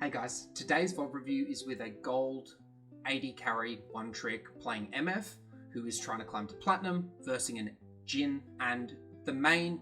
Hey guys, today's VOD review is with a gold AD carry one trick playing MF who is trying to climb to platinum versus an Jhin, and the main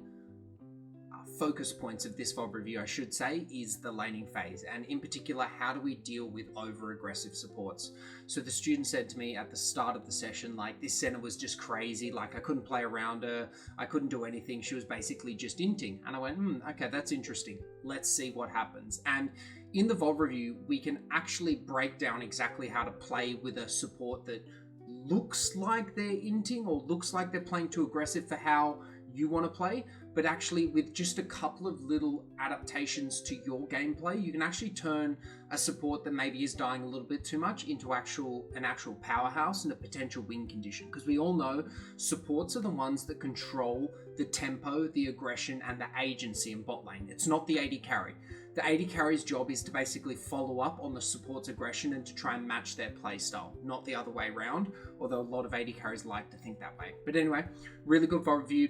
focus points of this VOD review, I should say, is the laning phase, and in particular, how do we deal with over-aggressive supports. So the student said to me at the start of the session, like, this center was just crazy, like I couldn't play around her, I couldn't do anything, she was basically just inting. And I went, okay, that's interesting. Let's see what happens. And in the VOD review, we can actually break down exactly how to play with a support that looks like they're inting or looks like they're playing too aggressive for how you want to play, but actually with just a couple of little adaptations to your gameplay, you can actually turn a support that maybe is dying a little bit too much into an actual powerhouse and a potential win condition. Because we all know supports are the ones that control the tempo, the aggression, and the agency in bot lane. It's not the AD carry. The AD carry's job is to basically follow up on the support's aggression and to try and match their playstyle, not the other way around, although a lot of AD carries like to think that way. But anyway, really good VOD review.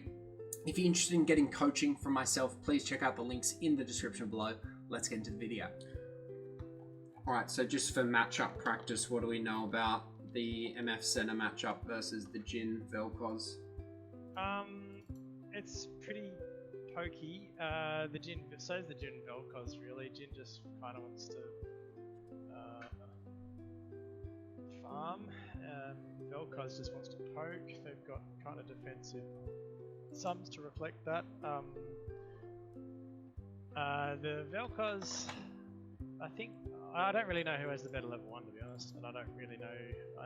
If you're interested in getting coaching from myself, please check out the links in the description below. Let's get into the video. All right, so just for matchup practice, what do we know about the MF center matchup versus the Jhin Vel'Koz? It's pretty pokey. The Jhin, so is the Jhin Vel'Koz really. Jhin just kind of wants to farm. Vel'Koz just wants to poke. They've got kind of defensive sums to reflect that. The Vel'Koz, I don't really know who has the better level 1, to be honest, and I don't really know.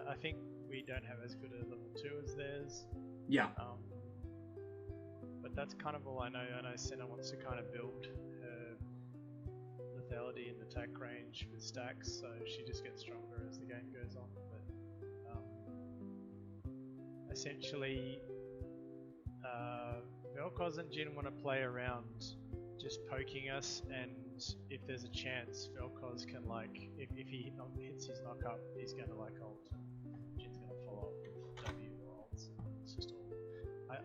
I think we don't have as good a level 2 as theirs. Yeah. But that's kind of all I know. I know Senna wants to kind of build her lethality and attack range with stacks, so she just gets stronger as the game goes on. But essentially, Vel'Koz and Jhin want to play around just poking us, and if there's a chance, Vel'Koz can, like, if he hits his knock up, he's going to like ult, and Jin's going to follow up with W or ults. It's just all.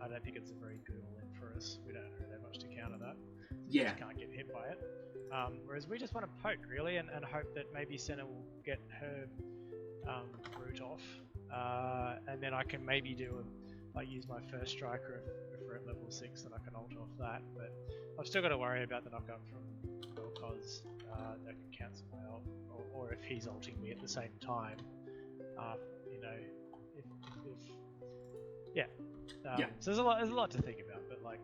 I don't think it's a very good all in for us. We don't really have much to counter that. So yeah. We just can't get hit by it. Whereas we just want to poke, really, and hope that maybe Senna will get her root off, and then I can maybe use my first striker if we're at level 6, and I can ult off that. But I've still got to worry about the knockup from Vel'Koz that can cancel my ult, or if he's ulting me at the same time. You know, yeah. So there's a lot to think about, but like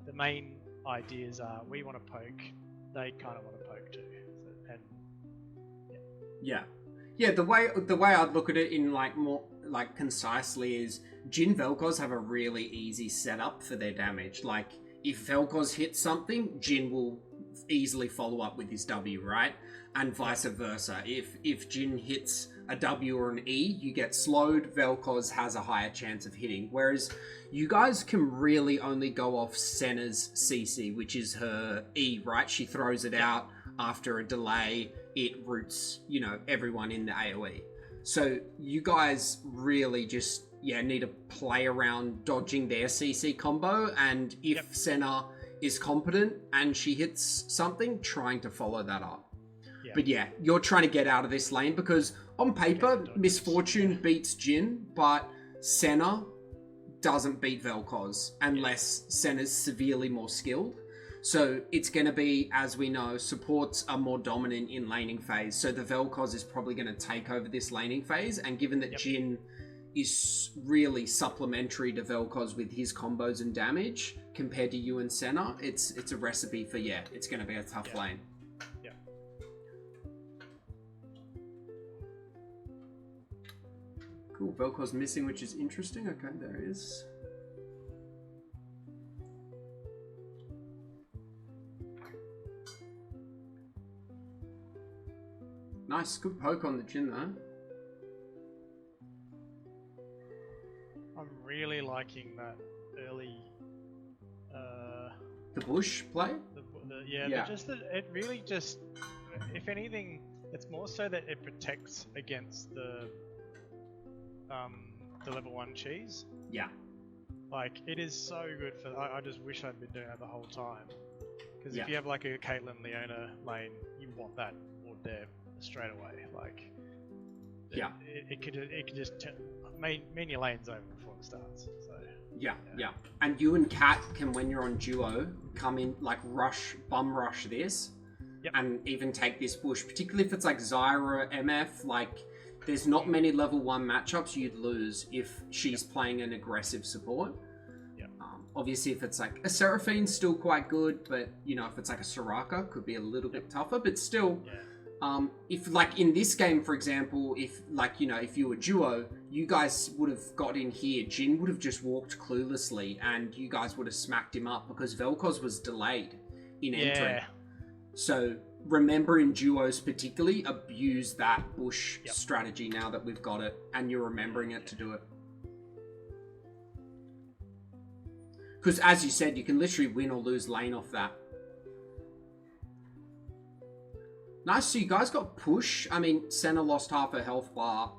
the main ideas are we want to poke, they kind of want to poke too, so, and yeah. The way I'd look at it in more concisely is Jhin Vel'Koz have a really easy setup for their damage. Like, if Vel'Koz hits something, Jhin will easily follow up with his W, right? And vice versa. If Jhin hits a W or an E, you get slowed, Vel'Koz has a higher chance of hitting. Whereas you guys can really only go off Senna's CC, which is her E, right? She throws it out after a delay, it roots, everyone in the AoE. So you guys really just, need to play around dodging their CC combo, and if Senna is competent and she hits something, trying to follow that up. Yeah. But you're trying to get out of this lane because on paper, Misfortune beats Jhin, but Senna doesn't beat Vel'Koz unless Senna's severely more skilled. So it's going to be, as we know, supports are more dominant in laning phase. So the Vel'Koz is probably going to take over this laning phase. And given that Jhin is really supplementary to Vel'Koz with his combos and damage compared to you and Senna, it's a recipe for, it's going to be a tough lane. Yeah. Cool. Vel'Koz missing, which is interesting. Okay, there he is. Nice, good poke on the Jhin though. I'm really liking that early. The bush play. But just that it really just, if anything, it's more so that it protects against the level 1 cheese. Yeah. Like, it is so good for. I just wish I'd been doing that the whole time, Because if you have like a Caitlyn Leona lane, you want that ward there straight away. Like, it could just mean your lane's over before it starts. So yeah. And you and Kat can, when you're on duo, come in like bum rush this, and even take this bush. Particularly if it's like Zyra MF, like there's not many level 1 matchups you'd lose if she's playing an aggressive support. Obviously, if it's like a Seraphine's still quite good, but you know, if it's like a Soraka, could be a little bit tougher. But still, if like in this game, for example, if like, you know, if you were duo, you guys would have got in here. Jin would have just walked cluelessly, and you guys would have smacked him up because Vel'Koz was delayed in entering. So remember, in duos particularly, abuse that bush strategy now that we've got it, and you're remembering it to do it. Because as you said, you can literally win or lose lane off that. Nice, so you guys got push. I mean, Senna lost half her health bar.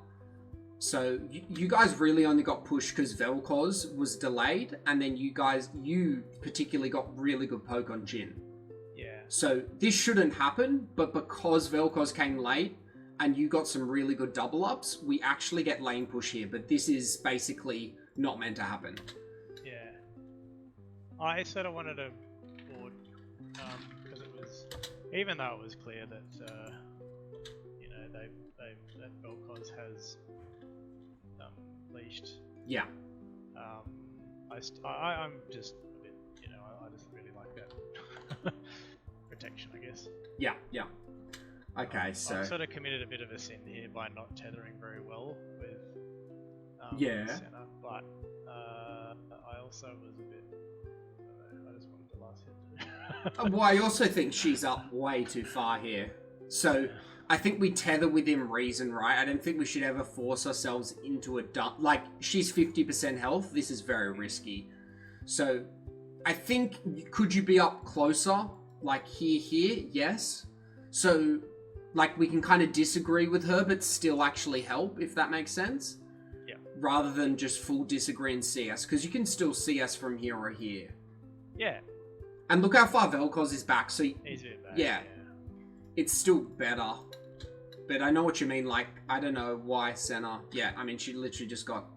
So you guys really only got push because Vel'Koz was delayed. And then you particularly got really good poke on Jin. Yeah. So this shouldn't happen. But because Vel'Koz came late and you got some really good double ups, we actually get lane push here. But this is basically not meant to happen. I sort of wanted to board because it was, even though it was clear that you know that Vel'Koz has leashed. Yeah. I'm just a bit, you know, I just really like that protection, I guess. Yeah. Okay, so I've sort of committed a bit of a sin here by not tethering very well with Senna, but I also was a bit. Well, I also think she's up way too far here. So I think we tether within reason, right? I don't think we should ever force ourselves into a dump. Like, she's 50% health. This is very risky. So I think, could you be up closer? Like here? Yes. So, like, we can kind of disagree with her, but still actually help, if that makes sense. Yeah. Rather than just full disagree and CS. Because you can still see us from here or here. Yeah. And look how far Vel'Koz is back. So he's a bit back, yeah, it's still better. But I know what you mean. Like, I don't know why Senna. Yeah, I mean, she literally just got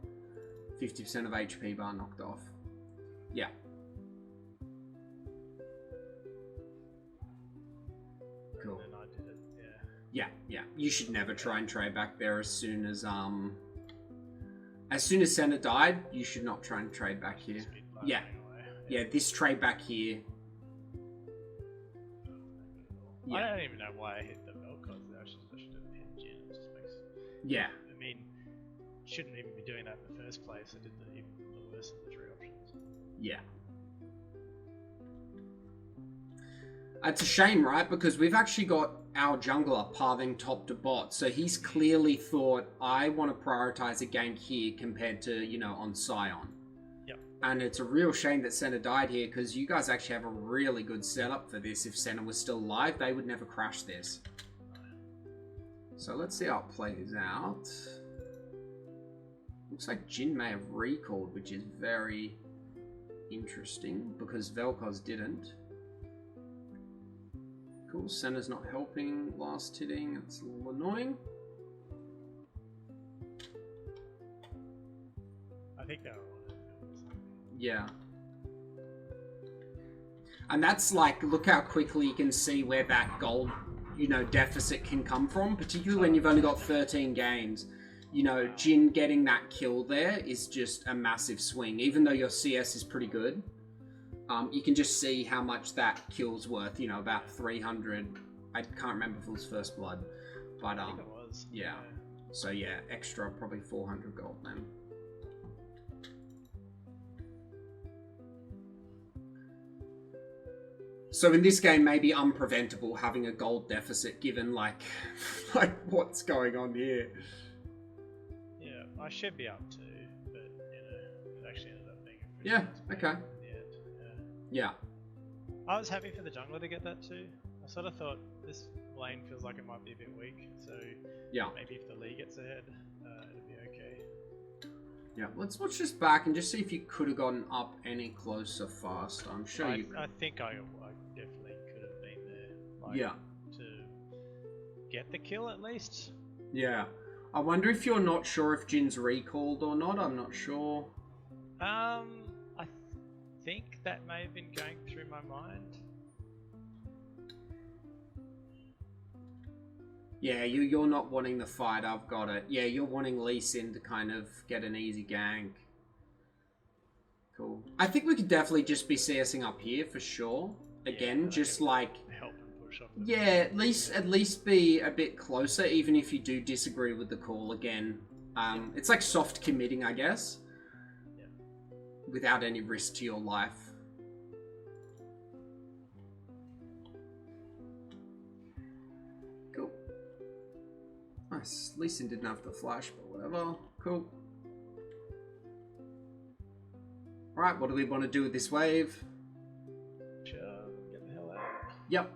50% of HP bar knocked off. Yeah. Cool. And then I did it. Yeah. You should never try and trade back there as soon as Senna died. You should not try and trade back here. Yeah. Yeah, this trade back here. I don't even know why I hit the Vel'Koz there. I should have hit Jin. It just makes. Yeah. I mean, shouldn't even be doing that in the first place. I did even the worst of the three options. Yeah. It's a shame, right? Because we've actually got our jungler pathing top to bot. So he's clearly thought, I want to prioritize a gank here compared to, you know, on Sion. And it's a real shame that Senna died here because you guys actually have a really good setup for this. If Senna was still alive, they would never crash this. So let's see how it plays out. Looks like Jin may have recalled, which is very interesting because Vel'Koz didn't. Cool, Senna's not helping last hitting. It's a little annoying. I think they're Yeah. And that's like, look how quickly you can see where that gold, you know, deficit can come from, particularly when you've only got 13 games. You know, Jin getting that kill there is just a massive swing. Even though your CS is pretty good, you can just see how much that kill's worth, you know, about 300. I can't remember if it was first blood, but I think it was. Yeah. So yeah, extra probably 400 gold then. So in this game, maybe unpreventable having a gold deficit, given like what's going on here. Yeah, I should be up to, but you know, it actually ended up being a pretty okay. In the end. Yeah. I was happy for the jungler to get that too. I sort of thought this lane feels like it might be a bit weak, so yeah, maybe if the Lee gets ahead, it'll be okay. Yeah, let's watch this back and just see if you could have gotten up any closer faster. I'm sure you could. I think I definitely like to get the kill at least. Yeah. I wonder if you're not sure if Jin's recalled or not. I'm not sure. I think that may have been going through my mind. Yeah, you're not wanting the fight. I've got it. Yeah, you're wanting Lee Sin to kind of get an easy gank. Cool. I think we could definitely just be CSing up here for sure. Again, just like help and push up. Yeah, at least be a bit closer, even if you do disagree with the call. Again, it's like soft committing, I guess, without any risk to your life. Cool. Nice. Lee Sin didn't have the flash, but whatever. Cool. Alright, what do we want to do with this wave? Get the hell out. Yep.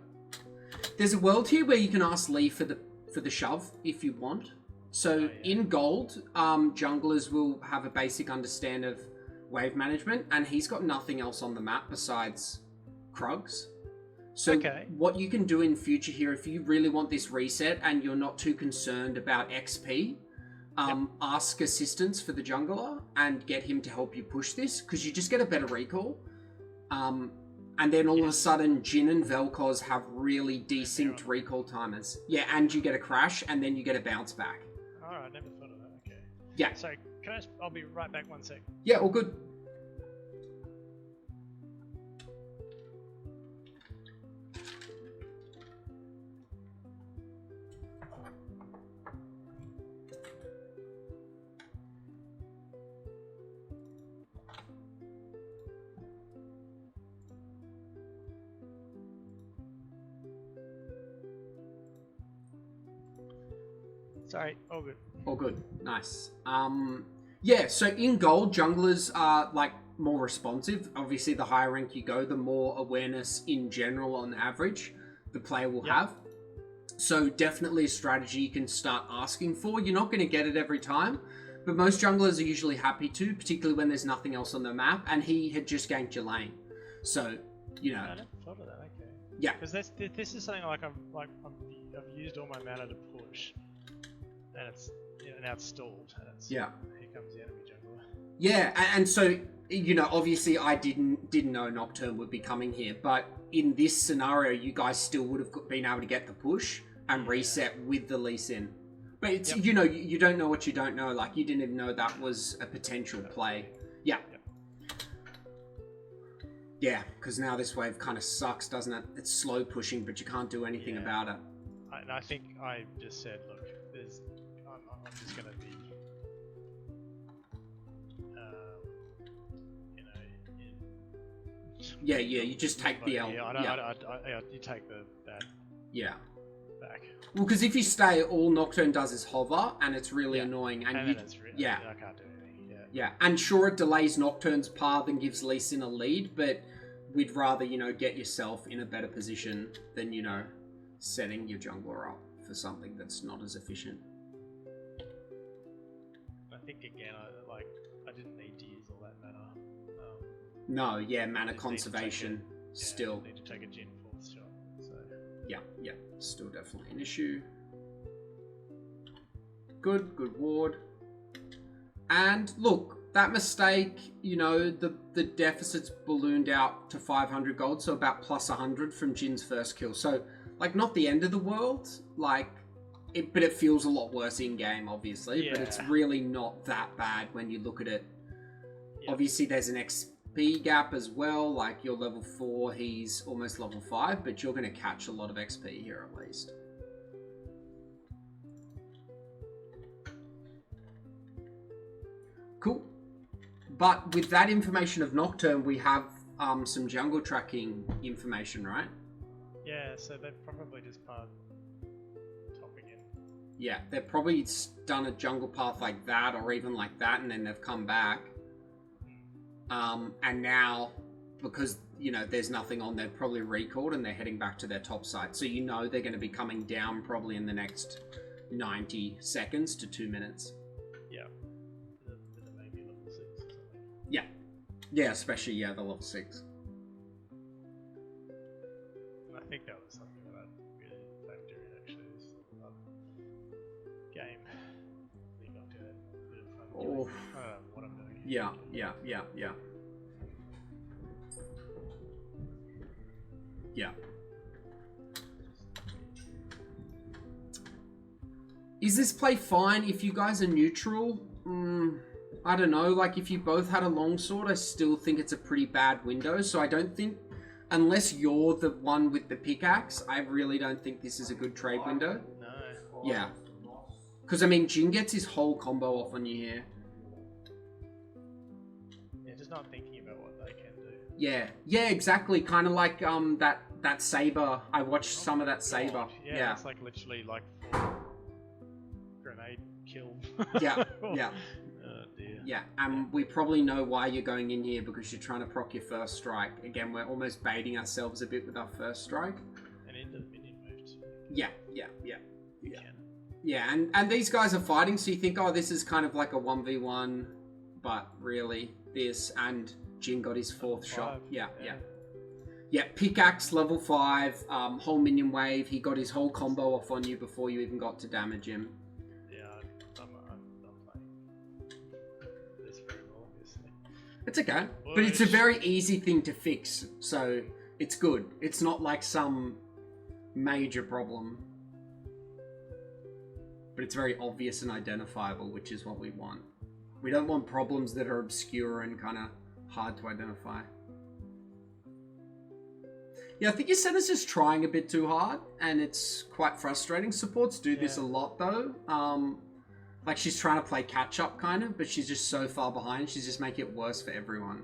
There's a world here where you can ask Lee for the shove if you want. So in gold, junglers will have a basic understand of wave management, and he's got nothing else on the map besides Krugs. So what you can do in future here, if you really want this reset and you're not too concerned about XP, ask assistance for the jungler and get him to help you push this, because you just get a better recall. And then all of a sudden, Jin and Vel'Koz have really decent recall timers. Yeah, and you get a crash, and then you get a bounce back. Alright, never thought of that, okay. Yeah. So, I'll be right back 1 sec. Yeah, all good. Sorry, all good. All good. Nice. Yeah, so in gold, junglers are like more responsive. Obviously, the higher rank you go, the more awareness in general on average the player will have. So definitely a strategy you can start asking for. You're not going to get it every time, but most junglers are usually happy to, particularly when there's nothing else on the map, and he had just ganked your lane. So, you know. I never thought of that, okay. Yeah. Because this is something like I've used all my mana to push. And it's now it's stalled. And it's, here comes the enemy jungler. Yeah, and so obviously I didn't know Nocturne would be coming here, but in this scenario, you guys still would have been able to get the push and reset with the Lee Sin. But it's you don't know what you don't know. Like you didn't even know that was a potential play. Yeah. Yeah, because now this wave kind of sucks, doesn't it? It's slow pushing, but you can't do anything about it. And I think I just said, look, I'm just gonna be, you just take the L. You take that. Yeah. Back. Well, because if you stay, all Nocturne does is hover, and it's really annoying. And I can't do anything. Yeah, and sure, it delays Nocturne's path and gives Lee Sin a lead, but we'd rather get yourself in a better position than setting your jungler up for something that's not as efficient. I think again, I didn't need to use all that mana. No, mana conservation still. Need to take a Jin 4th shot. So. Yeah, still definitely an issue. Good ward. And look, that mistake, the deficit's ballooned out to 500 gold, so about plus 100 from Jin's first kill. So, not the end of the world, but it feels a lot worse in game, obviously. But it's really not that bad when you look at it. Obviously, there's an XP gap as well. You're level 4, he's almost level 5, but you're going to catch a lot of XP here at least. Cool. But with that information of Nocturne, we have some jungle tracking information, right? Yeah, so they've probably just topping in. Yeah, they've probably done a jungle path like that, or even like that, and then they've come back. And now, because, there's nothing on, they've probably recalled and they're heading back to their top side. So they're going to be coming down probably in the next 90 seconds to 2 minutes. Yeah. Maybe level 6 or something. Yeah. Yeah, especially, the level 6. I think that was something like that. game. We got to a bit of fun Oh. doing- I don't know what I'm doing. Yeah. Is this play fine if you guys are neutral? I don't know. Like, if you both had a longsword, I still think it's a pretty bad window. So I don't think, unless you're the one with the pickaxe, I really don't think this is a good trade window. No. Yeah. Because, I mean, Jin gets his whole combo off on you here. Yeah, just not thinking about what they can do. Yeah, exactly. Kind of like that saber. I watched some of that saber. God. Yeah. It's like literally like 4 grenade kill. Yeah. Oh dear. Yeah, and we probably know why you're going in here, because you're trying to proc your first strike. Again, we're almost baiting ourselves a bit with our first strike. And into the minion move too. Yeah. You can. Yeah, and these guys are fighting, so you think, oh, this is kind of like a 1v1, but really, this, and Jin got his 4th shot. Yeah, pickaxe, level 5, whole minion wave, he got his whole combo off on you before you even got to damage him. Yeah, I'm not playing this very well, obviously. It's okay, but it's a very easy thing to fix, so it's good. It's not like some major problem. But it's very obvious and identifiable, which is what we want. We don't want problems that are obscure and kind of hard to identify. Yeah, I think your center's just trying a bit too hard, and it's quite frustrating. Supports do this a lot, though. Like, she's trying to play catch-up, kind of, but she's just so far behind, she's just making it worse for everyone.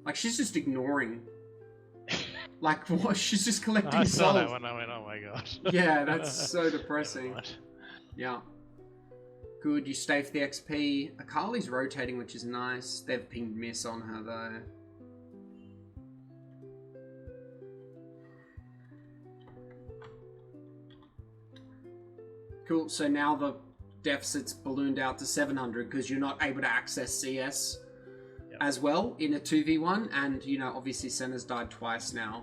Like, she's just ignoring... Like, what? She's just collecting I saw souls. that one, I went, oh my god. Yeah, that's so depressing. Yeah. Good, you stay for the XP. Akali's rotating, which is nice. They've pinged miss on her, though. Cool, so now the deficit's ballooned out to 700 because you're not able to access CS as well in a 2v1, and, you know, obviously Senna's died twice now.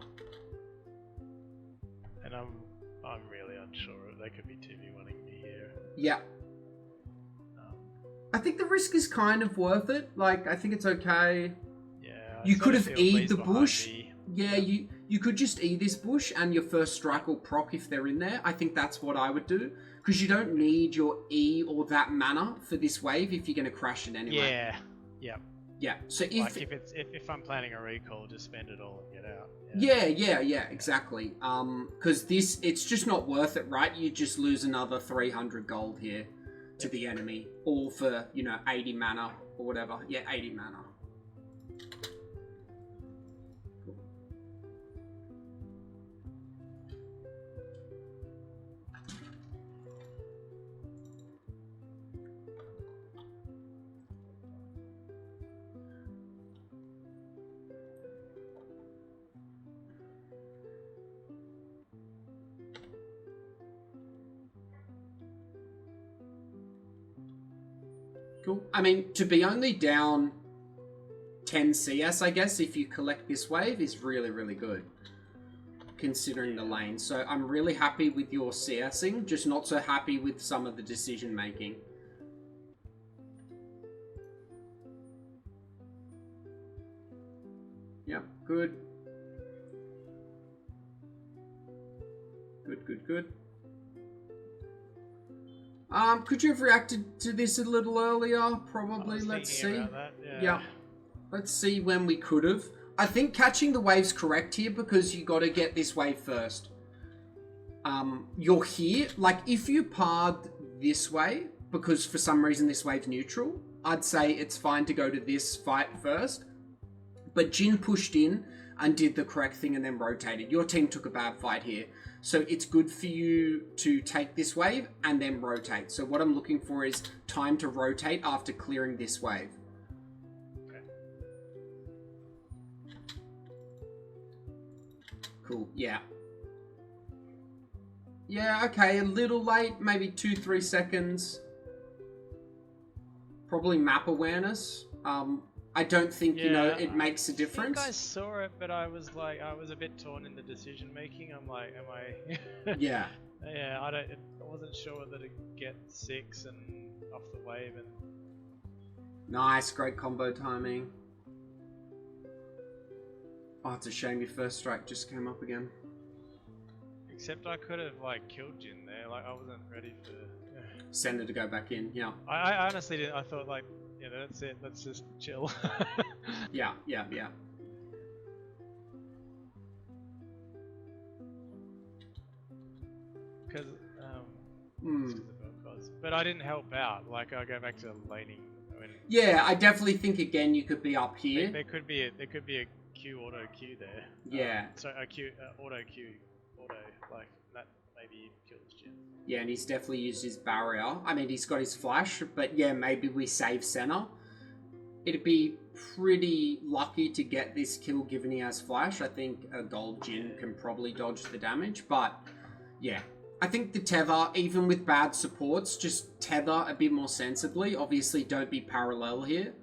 And I'm really unsure if they could be 2v1ing me here. Yeah. I think the risk is kind of worth it. Like, I think it's okay. Yeah. You could have E'd the bush. Me. Yeah, you could just E this bush and your first strike will proc if they're in there. I think that's what I would do. Because you don't need your E or that mana for this wave if you're going to crash it anyway. Yeah. Yep. Yeah, so if I'm planning a recall, just spend it all and get out. Yeah, exactly. Because it's just not worth it, right? You just lose another 300 gold here to the enemy, all for, you know, 80 mana or whatever. Yeah, 80 mana. Cool. I mean, to be only down 10 CS, I guess, if you collect this wave, is really, really good, considering the lane. So I'm really happy with your CSing, just not so happy with some of the decision making. Yep, good. Good. Could you have reacted to this a little earlier? Probably. Let's see. Yeah. Let's see when we could have. I think catching the wave's correct here because you got to get this wave first. You're here. Like, if you parred this way, because for some reason this wave's neutral, I'd say it's fine to go to this fight first. But Jin pushed in and did the correct thing and then rotated. Your team took a bad fight here. So it's good for you to take this wave and then rotate. So what I'm looking for is time to rotate after clearing this wave. Okay. Cool, yeah. Yeah, okay, a little late, maybe 2-3 seconds. Probably map awareness. I don't think, you know, it makes a difference. I think I saw it, but I was like, I was a bit torn in the decision making. I'm like, am I... Yeah. Yeah, I don't... wasn't sure whether to get 6 and off the wave and... Nice, great combo timing. Oh, it's a shame your first strike just came up again. Except I could have like killed Jin there, like I wasn't ready for... Send it to go back in, yeah. I honestly didn't, I thought like, you know, that's it, let's just chill. Yeah. Because, but I didn't help out, like I go back to laning. Yeah, I definitely think again you could be up here. There could be a Q auto Q there. Yeah. So a Q auto like that maybe kills Jin. Yeah, and he's definitely used his barrier. I mean, he's got his flash, but yeah, maybe we save Senna. It'd be pretty lucky to get this kill given he has flash. I think a gold Jin can probably dodge the damage, but yeah. I think the tether, even with bad supports, just tether a bit more sensibly. Obviously, don't be parallel here,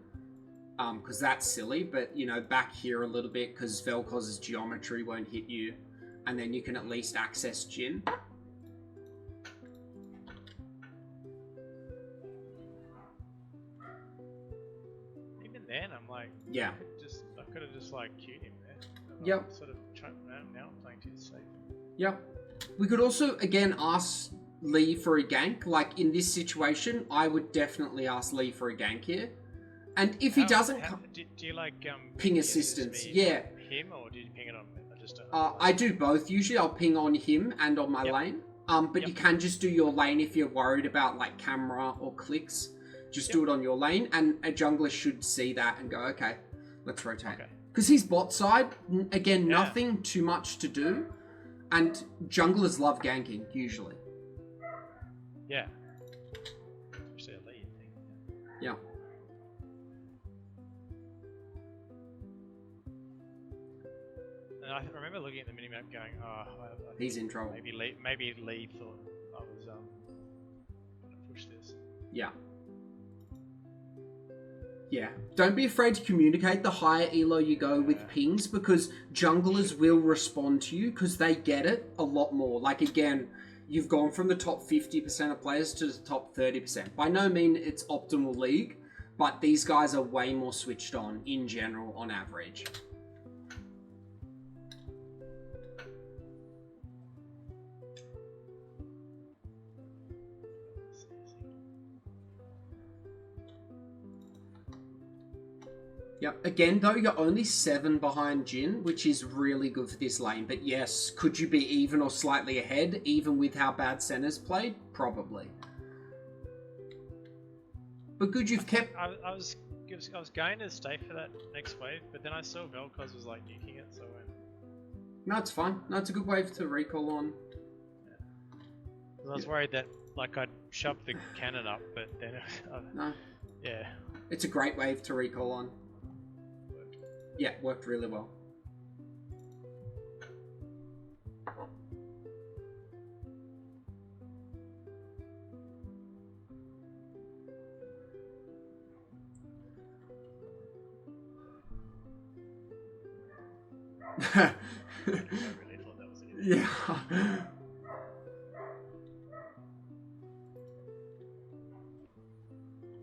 because that's silly. But, you know, back here a little bit, because Vel'Koz's geometry won't hit you. And then you can at least access Jin. Even then, I'm like... Yeah. I could have just, like, queued him there. Yep. Sort of now I'm playing too safe. Yep. We could also, again, ask Lee for a gank. Like, in this situation, I would definitely ask Lee for a gank here. And if he doesn't... Do you, like, ping assistance? Yeah. Him, or do you ping it on me? I just don't know. I do both. Usually, I'll ping on him and on my lane. But you can just do your lane if you're worried about, like, camera or clicks. Just do it on your lane. And a jungler should see that and go, okay, let's rotate. Because he's bot side. Again, nothing too much to do. And junglers love ganking, usually. Yeah. Especially a lead thing. Yeah. And I remember looking at the minimap going, I he's in trouble. Maybe Lee thought I was going to push this. Yeah. Yeah, don't be afraid to communicate the higher elo you go with pings, because junglers will respond to you because they get it a lot more. Like, again, you've gone from the top 50% of players to the top 30%. By no means it's optimal league, but these guys are way more switched on in general on average. Yep. Again, though, you're only 7 behind Jin, which is really good for this lane. But yes, could you be even or slightly ahead, even with how bad Senna's played? Probably. But good, you've kept... I was going to stay for that next wave, but then I saw Vel'Koz was like nuking it, so I went... No, it's fine. No, it's a good wave to recall on. Yeah. I was worried that, like, I'd shove the cannon up, but then... no. Yeah. It's a great wave to recall on. Yeah, worked really well. I really thought that was it. Yeah.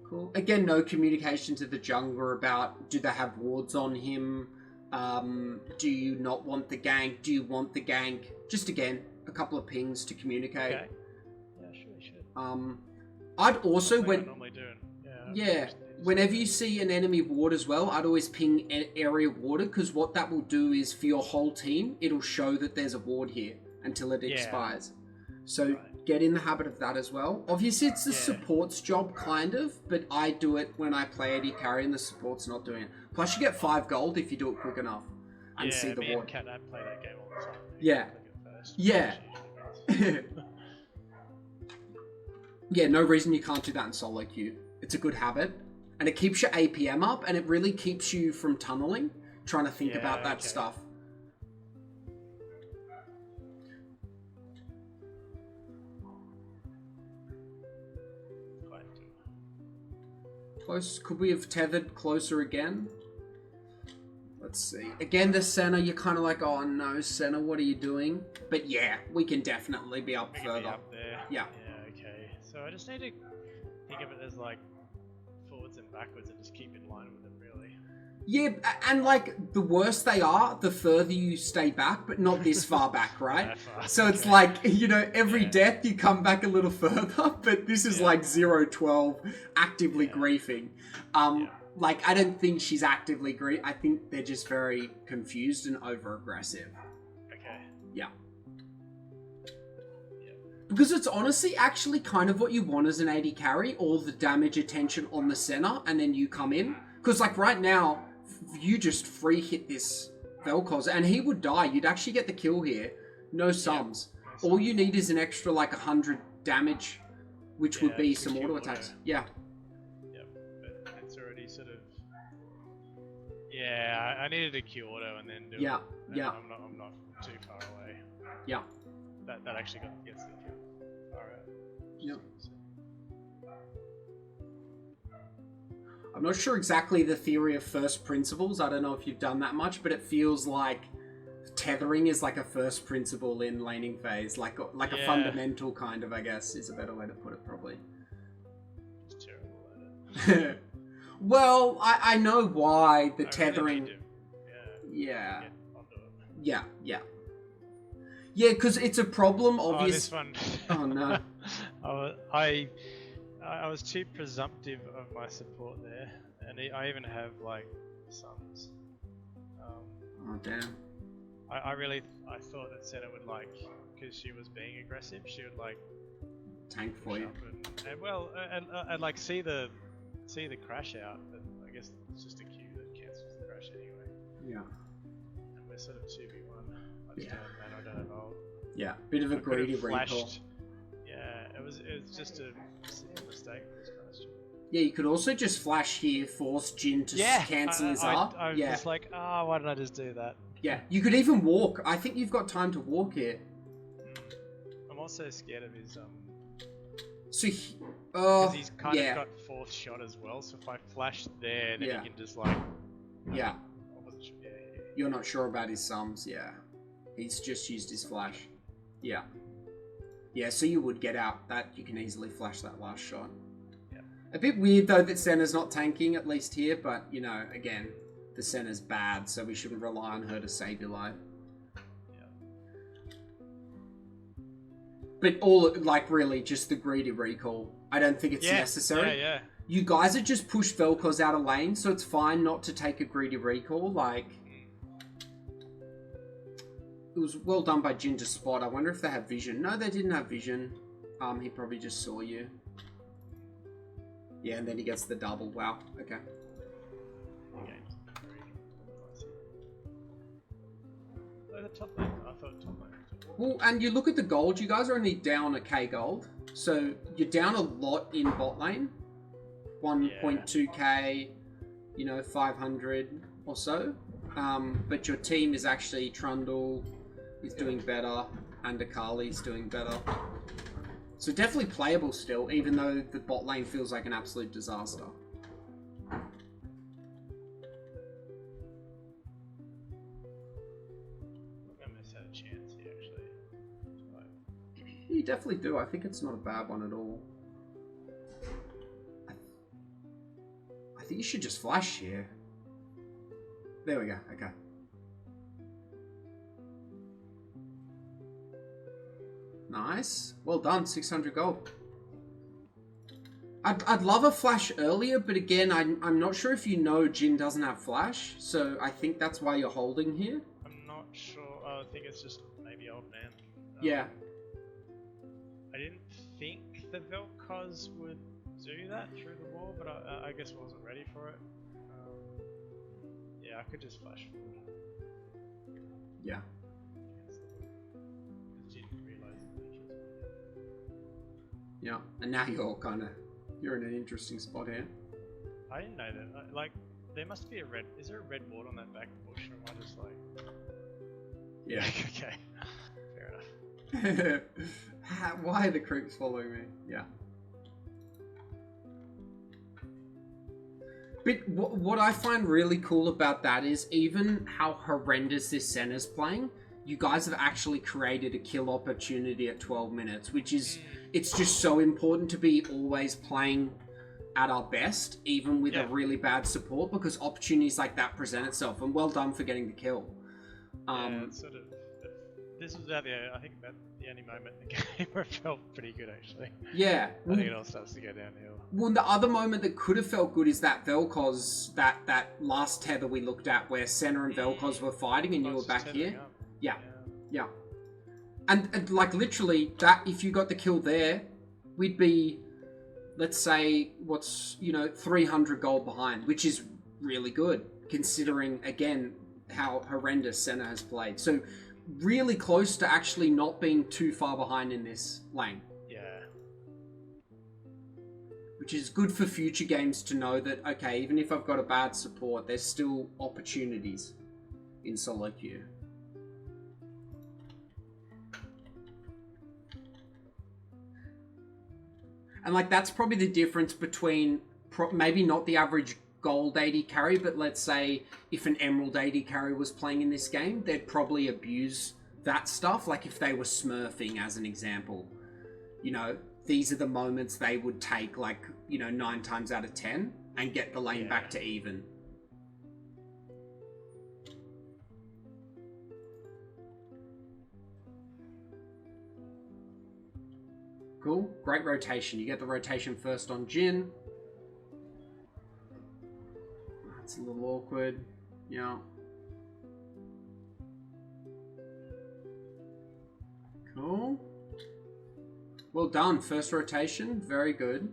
Cool. Again, no communication to the jungler about, do they have wards on him? Do you not want the gank? Do you want the gank? Just again, a couple of pings to communicate. Okay. Yeah, sure, you should. I'd also Yeah. Whenever you see an enemy ward as well, I'd always ping area warded, because what that will do is for your whole team, it'll show that there's a ward here until it expires. So get in the habit of that as well. Obviously, it's the support's job, kind of, but I do it when I play AD carry and the support's not doing it. Plus, you get 5 gold if you do it quick enough and see the ward. I play that game all the time. Yeah. Yeah. Yeah, no reason you can't do that in solo queue. It's a good habit. And it keeps your APM up, and it really keeps you from tunneling, trying to think about that stuff. Close. Could we have tethered closer again? Let's see. Again, the Senna, you're kind of like, oh no, Senna, what are you doing? But yeah, we can definitely be up further. Be up there. Yeah. Yeah. So I just need to think of it as like forwards and backwards and just keep in line with them, really. Yeah, and like the worse they are, the further you stay back, but not this far back, right? So it's like, you know, every death you come back a little further, but this is like 0-12 actively griefing. Like, I don't think she's actively grief. I think they're just very confused and over-aggressive. Okay. Yeah. Because it's honestly actually kind of what you want as an AD carry, all the damage attention on the center, and then you come in. Because like right now, you just free hit this Vel'Koz, and he would die. You'd actually get the kill here. No sums. All you need is an extra like 100 damage, which would be some auto attacks. Yeah. Yep, but it's already sort of... Yeah, I needed a Q auto and then do it. Yeah. I'm not too far away. Yeah. That actually gets the kill. Alright. Yep. I'm not sure exactly the theory of first principles. I don't know if you've done that much, but it feels like tethering is like a first principle in laning phase, like a fundamental kind of, I guess, is a better way to put it, probably. Just terrible at it. Well, I know why the tethering. Really yeah. Yeah, because it's a problem. Obviously. Oh, this one. Oh no. I was too presumptive of my support there, and I even have like sums. Oh damn. I thought that Senna would like, because she was being aggressive, she would like tank for you. And like see the crash out, but I guess it's just a Q that cancels the crash anyway. Yeah. And we're sort of 2v1. I just I don't have ult. Yeah, bit of a greedy recall. Yeah, it was just a simple mistake with this kind of shit. Yeah, you could also just flash here, force Jin to cancel his R. I was just like, why did I just do that? Yeah, you could even walk. I think you've got time to walk here. I'm also scared of his So because he's kind of got fourth shot as well. So if I flash there, then he can just like. Yeah. I wasn't sure. Yeah. You're not sure about his sums. Yeah, he's just used his flash. Yeah. Yeah, so you would get out that. You can easily flash that last shot. Yeah. A bit weird, though, that Senna's not tanking, at least here. But, you know, again, the Senna's bad, so we shouldn't rely on her to save your life. Yeah. But all, like, really, just the greedy recall. I don't think it's necessary. Yeah. You guys have just pushed Vel'Koz out of lane, so it's fine not to take a greedy recall. Like... It was well done by Jin to spot. I wonder if they have vision. No, they didn't have vision. He probably just saw you. Yeah, and then he gets the double. Wow. Okay. The top lane. I thought top lane. Well, and you look at the gold. You guys are only down a K gold. So you're down a lot in bot lane. 1.2K, you know, 500 or so. But your team is actually Trundle is doing better, and Akali's doing better. So definitely playable still, even though the bot lane feels like an absolute disaster. I almost had a chance here, actually. You definitely do. I think it's not a bad one at all. I think you should just flash here. There we go. Okay. Nice. Well done. 600 gold. I'd love a flash earlier, but again, I'm not sure if you know Jin doesn't have flash, so I think that's why you're holding here. I'm not sure. I think it's just maybe old man. Yeah. I didn't think the Vel'Koz would do that through the wall, but I guess I wasn't ready for it. Yeah, I could just flash forward. Yeah. Yeah, and now you're in an interesting spot here. I didn't know that. Like, there must be is there a red ward on that back bush, or am I just like... Yeah. Okay. Fair enough. Why are the creeps following me? Yeah. But what I find really cool about that is even how horrendous this Senna's playing, you guys have actually created a kill opportunity at 12 minutes, which is, it's just so important to be always playing at our best, even with a really bad support, because opportunities like that present itself. And well done for getting the kill. It's sort of, this was about I think about the only moment in the game where it felt pretty good, actually. Yeah. I think it all starts to go downhill. Well, the other moment that could have felt good is that Vel'Koz, that last tether we looked at where Senna and Vel'Koz were fighting and you were back here. Yeah. And like literally that, if you got the kill there, we'd be, let's say, 300 gold behind, which is really good considering, again, how horrendous Senna has played. So really close to actually not being too far behind in this lane. Yeah. Which is good for future games to know that, okay, even if I've got a bad support, there's still opportunities in solo queue. And like that's probably the difference between maybe not the average gold AD carry, but let's say if an emerald AD carry was playing in this game, they'd probably abuse that stuff. Like if they were smurfing, as an example, these are the moments they would take, like, 9 times out of 10 and get the lane back to even. Cool. Great rotation. You get the rotation first on Jhin. That's a little awkward. Yeah. Cool. Well done. First rotation. Very good.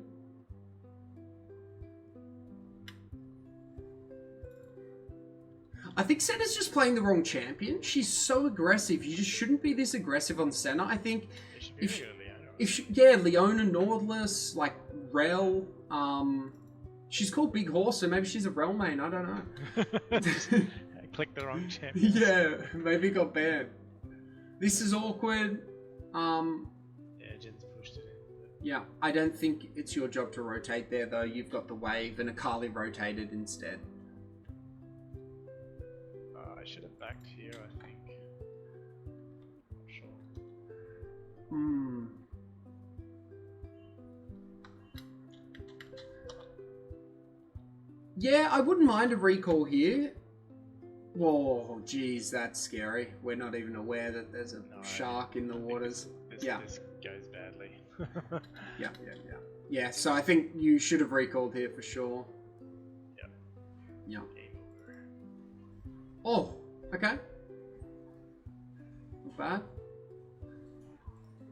I think Senna's just playing the wrong champion. She's so aggressive. You just shouldn't be this aggressive on Senna. I think Leona, Nautilus, like Rel, she's called Big Horse, so maybe she's a Rel main, I don't know. Clicked the wrong champion. Yeah, maybe got banned. This is awkward. Jin's pushed it in. Yeah, I don't think it's your job to rotate there though. You've got the wave and Akali rotated instead. I should have backed here, I think. Not sure. Yeah, I wouldn't mind a recall here. Whoa, geez, that's scary. We're not even aware that there's a shark in the waters. This goes badly. Yeah, so I think you should have recalled here for sure. Yeah. Oh, okay. Not bad.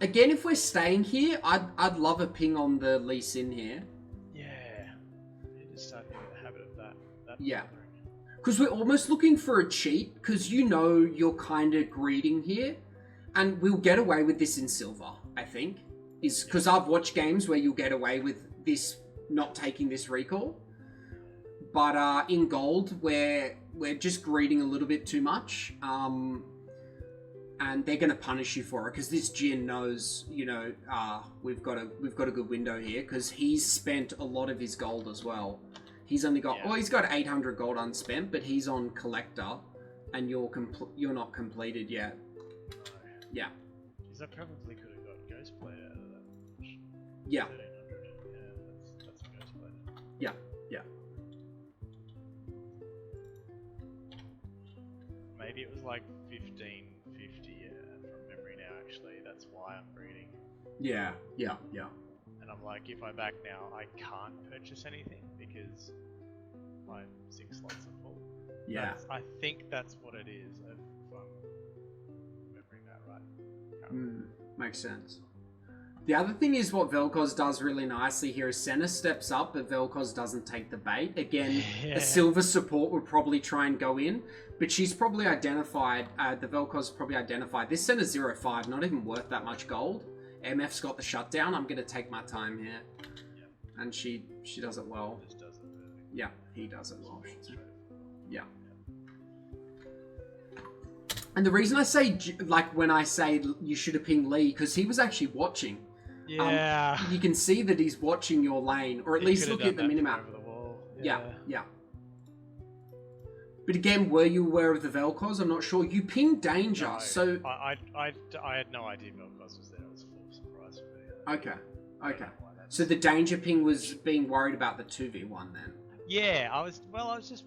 Again, if we're staying here, I'd love a ping on the Lee Sin here. Yeah. You just start getting the habit of that. Yeah. Because we're almost looking for a cheat, because you're kind of greeting here. And we'll get away with this in silver, I think. Is because I've watched games where you'll get away with this, not taking this recall. But in gold, we're just greeting a little bit too much. And they're going to punish you for it, because this Jhin knows, we've got a good window here, because he's spent a lot of his gold as well. He's only got, he's got 800 gold unspent, but he's on collector, and you're not completed yet. No. Yeah. Because I probably could have got Ghostblade out of that. Yeah. 1300. Yeah, that's Ghostblade. Yeah. Maybe it was like 1550 from memory now, actually. That's why I'm greeting. Yeah. And I'm like, if I back now, I can't purchase anything because my 6 slots are full. Yeah. I think that's what it is, if I'm remembering that right. Makes sense. The other thing is what Vel'Koz does really nicely here is Senna steps up, but Vel'Koz doesn't take the bait. Again, a silver support would probably try and go in, but she's probably identified, the Vel'Koz probably identified, this Senna's 0-5, not even worth that much gold. MF's got the shutdown, I'm going to take my time here. Yep. And she does it well. Just does it really. Yeah, he does it well. Yeah. And the reason I say, like, when I say you should have pinged Lee, because he was actually watching. Yeah. You can see that he's watching your lane, or at least look at the minimap. Over the wall. Yeah. But again, were you aware of the Vel'Koz? I'm not sure. You pinged danger, No, so... I had no idea Vel'Koz was there. It was a full surprise for me. Okay. So the danger ping was being worried about the 2v1 then? Yeah, I was just...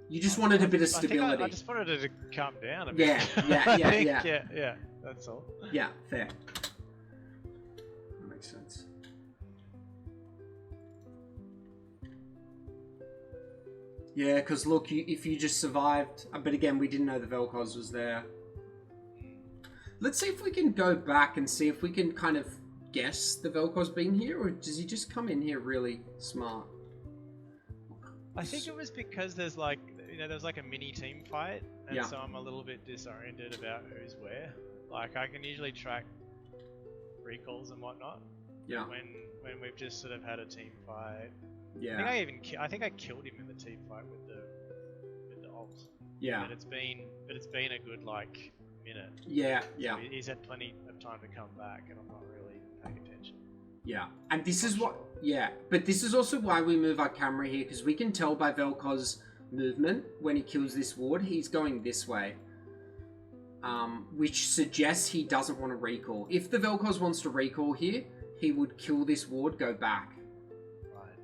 You just wanted a bit of stability. I just wanted it to calm down a bit. Yeah. That's all. Yeah, fair. That makes sense. Yeah, because look, if you just survived... But again, we didn't know the Vel'Koz was there. Let's see if we can go back and see if we can kind of guess the Vel'Koz being here, or does he just come in here really smart? I think it was because there's like, there's like a mini team fight, and so I'm a little bit disoriented about who's where. Like, I can usually track recalls and whatnot. Yeah. When we've just sort of had a team fight. Yeah. I think I killed him in the team fight with the ult. Yeah. But it's been a good like minute. Yeah. So he's had plenty of time to come back, and I'm not really paying attention. Yeah, and this is what... Yeah, but this is also why we move our camera here, because we can tell by Vel'Koz's movement when he kills this ward, he's going this way. Which suggests he doesn't want to recall. If the Vel'Koz wants to recall here, he would kill this ward, go back. Right.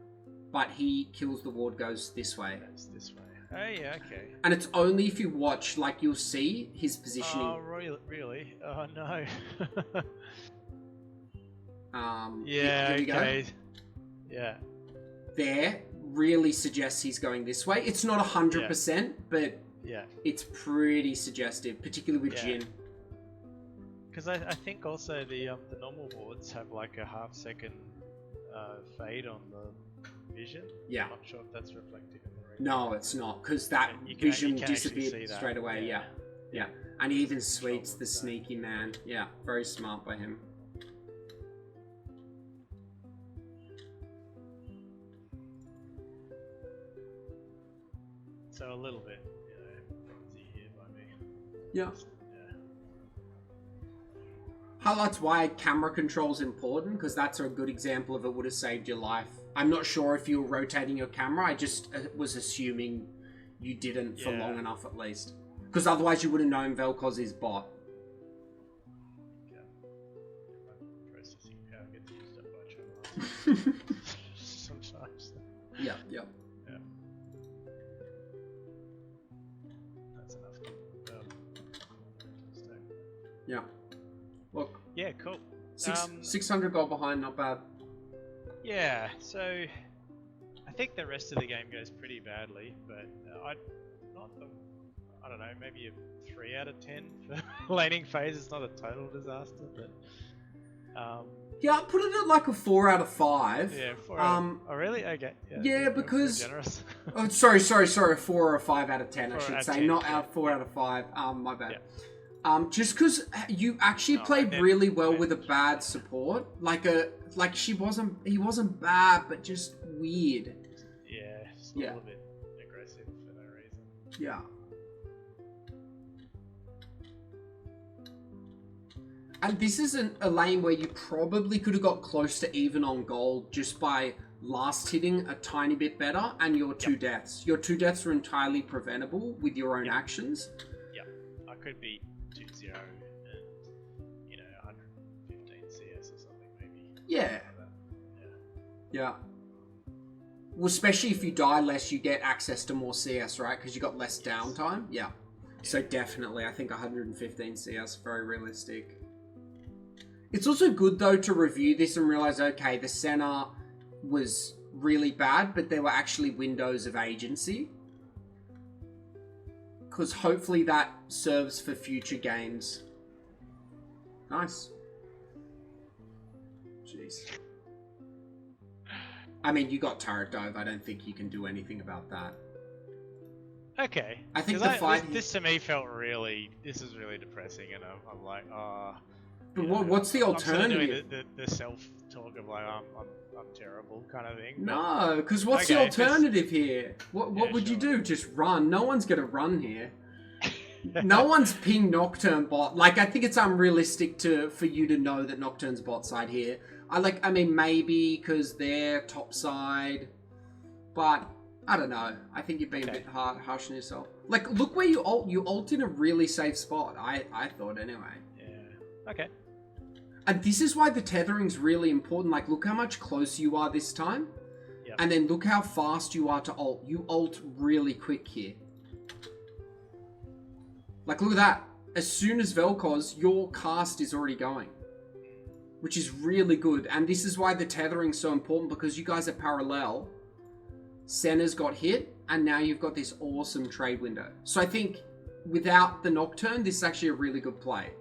But he kills the ward, goes this way. Goes this way. Oh yeah, okay. And it's only if you watch, like, you'll see his positioning. Oh, really? Oh no. Yeah, okay. Go. Yeah. There really suggests he's going this way. It's not 100%, but it's pretty suggestive, particularly with Jhin. Because I think also the normal wards have like a half-second fade on the vision. Yeah. I'm not sure if that's reflected in the replay. No, it's not, because that vision disappeared straight away. Yeah. And he even sweets the sneaky man. Yeah, very smart by him. So a little bit, frenzy here by me. Yeah. Highlights why camera control is important, because that's a good example of it would have saved your life. I'm not sure if you were rotating your camera. I just was assuming you didn't for long enough at least. Because otherwise you would have known Vel'Koz is bot. Yeah. My processing power gets used up by sometimes. Yeah. That's enough. Yeah. Look. Yeah, cool. 600 gold behind, not bad. Yeah, so I think the rest of the game goes pretty badly, but I don't know, maybe a 3 out of 10 for laning phase. It's not a total disaster, but yeah, I'll put it at like a 4 out of 5. Yeah, 4 out oh really? Okay. Yeah, because generous. Oh, sorry, a 4 or a 5 out of 10, I should say, 10, not out 4 out of 5. My bad. Just because you actually played really well with a bad support, he wasn't bad, but just weird. Yeah, just a little bit aggressive for no reason. Yeah. And this isn't a lane where you probably could have got close to even on gold just by last hitting a tiny bit better and your 2 deaths. Your 2 deaths are entirely preventable with your own actions. Yeah, I could be 2-0 and 115 CS or something maybe. Yeah. Well, especially if you die less, you get access to more CS, right? Because you got less downtime. Yeah. So definitely, I think 115 CS, very realistic. It's also good though to review this and realize, okay, the center was really bad, but there were actually windows of agency. Because hopefully that serves for future games. Nice. Jeez. I mean, you got turret dive. I don't think you can do anything about that. Okay. I think the fight... This to me felt really... This is really depressing, and I'm like, But what's the alternative? I'm sort of doing the self-talk of like, I'm terrible kind of thing. No, because what's the alternative here? What would you do? Just run? No one's going to run here. No one's ping Nocturne bot. Like, I think it's unrealistic for you to know that Nocturne's bot side here. I mean, maybe because they're top side. But I don't know. I think you're being a bit harsh on yourself. Like, look where you ult. You ult in a really safe spot. I thought anyway. Yeah. Okay. And this is why the tethering's really important. Like, look how much closer you are this time. Yep. And then look how fast you are to ult. You ult really quick here. Like, look at that. As soon as Vel'Koz, your cast is already going. Which is really good. And this is why the tethering's so important, because you guys are parallel. Senna's got hit, and now you've got this awesome trade window. So I think without the Nocturne, this is actually a really good play.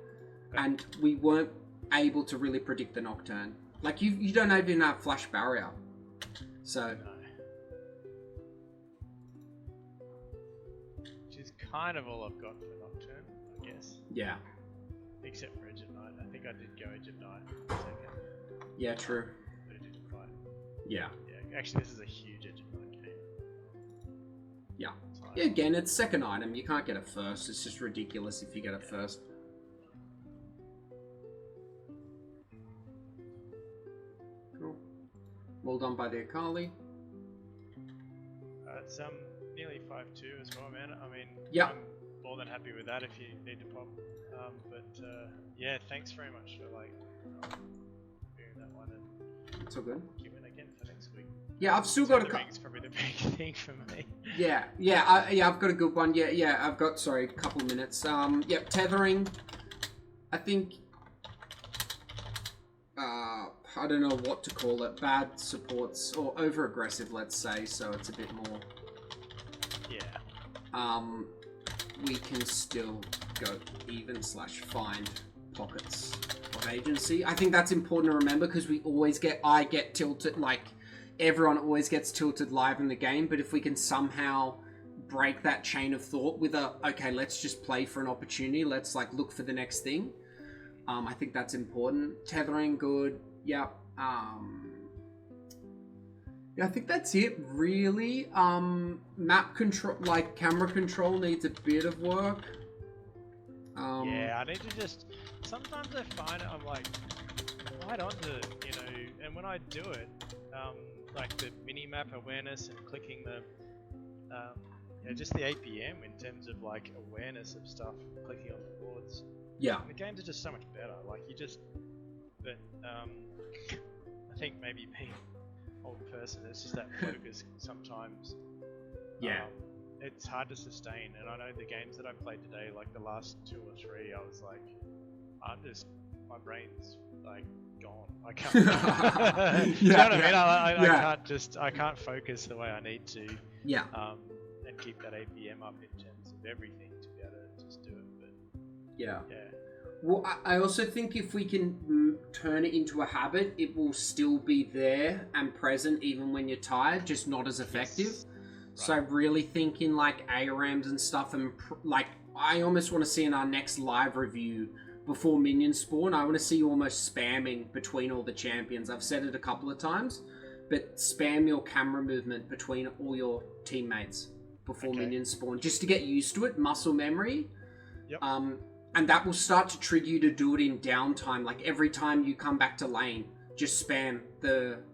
And we weren't able to really predict the Nocturne. Like, you don't even have Flash Barrier. So... No. Which is kind of all I've got for Nocturne, I guess. Yeah. Except for Edge of Night. I think I did go Edge of Night for a second. Yeah, true. But it didn't quite. Yeah. Yeah, actually this is a huge Edge of Night game. Yeah. Yeah, again, it's second item. You can't get it first. It's just ridiculous if you get it first. Cool. Well done by the Akali. It's nearly 5-2 as well, man. I mean, yeah. I'm more than happy with that if you need to pop. Yeah, thanks very much for like doing that one, and it's all good. Keep it again for next week. Yeah, I've still got a couple. It's probably the big thing for me. Yeah, I've got a good one. Yeah, I've got a couple of minutes. Yep, tethering. I think. I don't know what to call it. Bad supports or over aggressive, let's say. So it's a bit more. Yeah. We can still go even / find pockets of agency. I think that's important to remember because I get tilted, like everyone always gets tilted live in the game, but if we can somehow break that chain of thought with okay, let's just play for an opportunity, let's like look for the next thing. I think that's important. Tethering, good. Yeah. Yeah, I think that's it, really. Map control, like camera control needs a bit of work. Yeah, I need to just... Sometimes I find it, I'm like, right onto it, you know, and when I do it, like the mini-map awareness and clicking the, just the APM in terms of like awareness of stuff, clicking on the boards. Yeah. And the games are just so much better, like you just... But, I think maybe being old person, it's just that focus sometimes. Yeah. It's hard to sustain, and I know the games that I played today, like the last 2 or 3, I was like, my brain's like gone. I can't. You know what I mean? I can't focus the way I need to. Yeah. And keep that APM up in terms of everything to be able to just do it. But yeah. Yeah. Well, I also think if we can turn it into a habit, it will still be there and present even when you're tired, just not as effective. Yes. Right. So really thinking like ARAMs and stuff, and like I almost want to see in our next live review before minions spawn, I want to see you almost spamming between all the champions. I've said it a couple of times, but spam your camera movement between all your teammates before minions spawn, just to get used to it, muscle memory. Yep. And that will start to trigger you to do it in downtime. Like every time you come back to lane, just spam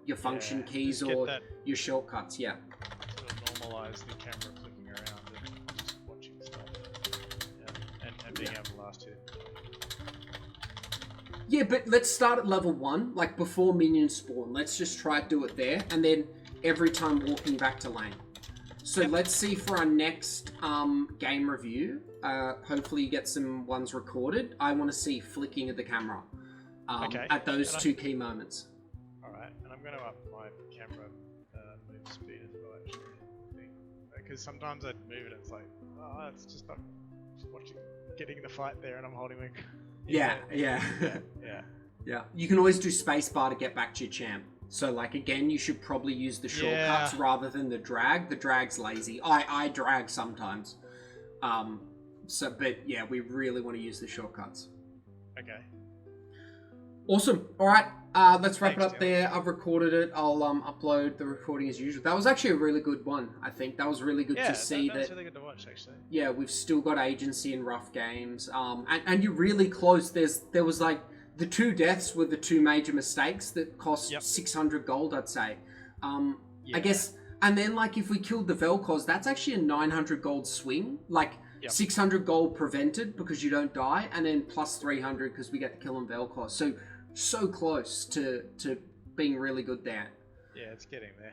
your function keys or your shortcuts. Yeah. Sort of normalize the camera clicking around and just watching stuff. Yeah. And being able to last hit. Yeah, but let's start at level 1, like before minions spawn. Let's just try to do it there, and then every time walking back to lane. So let's see for our next game review. Hopefully you get some ones recorded. I want to see flicking of the camera at those two key moments. Alright, and I'm going to up my camera move speed as well, actually. Because sometimes I'd move it and it's like, oh, it's just not watching, getting the fight there and I'm holding my... Yeah. You can always do spacebar to get back to your champ. So, like, again, you should probably use the shortcuts rather than the drag. The drag's lazy. I drag sometimes. But, yeah, we really want to use the shortcuts. Okay. Awesome. All right. Let's wrap it up there. I've recorded it. I'll upload the recording as usual. That was actually a really good one, I think. That was really good to see. That was really good to watch, actually. Yeah, we've still got agency in rough games. And you're really close. There was, like... The 2 deaths were the 2 major mistakes that cost 600 gold, I'd say. I guess And then, like, if we killed the Vel'Koz, that's actually a 900 gold swing. Like, 600 gold prevented because you don't die, and then plus 300 because we get to kill on Vel'Koz. So close to being really good there. Yeah, it's getting there.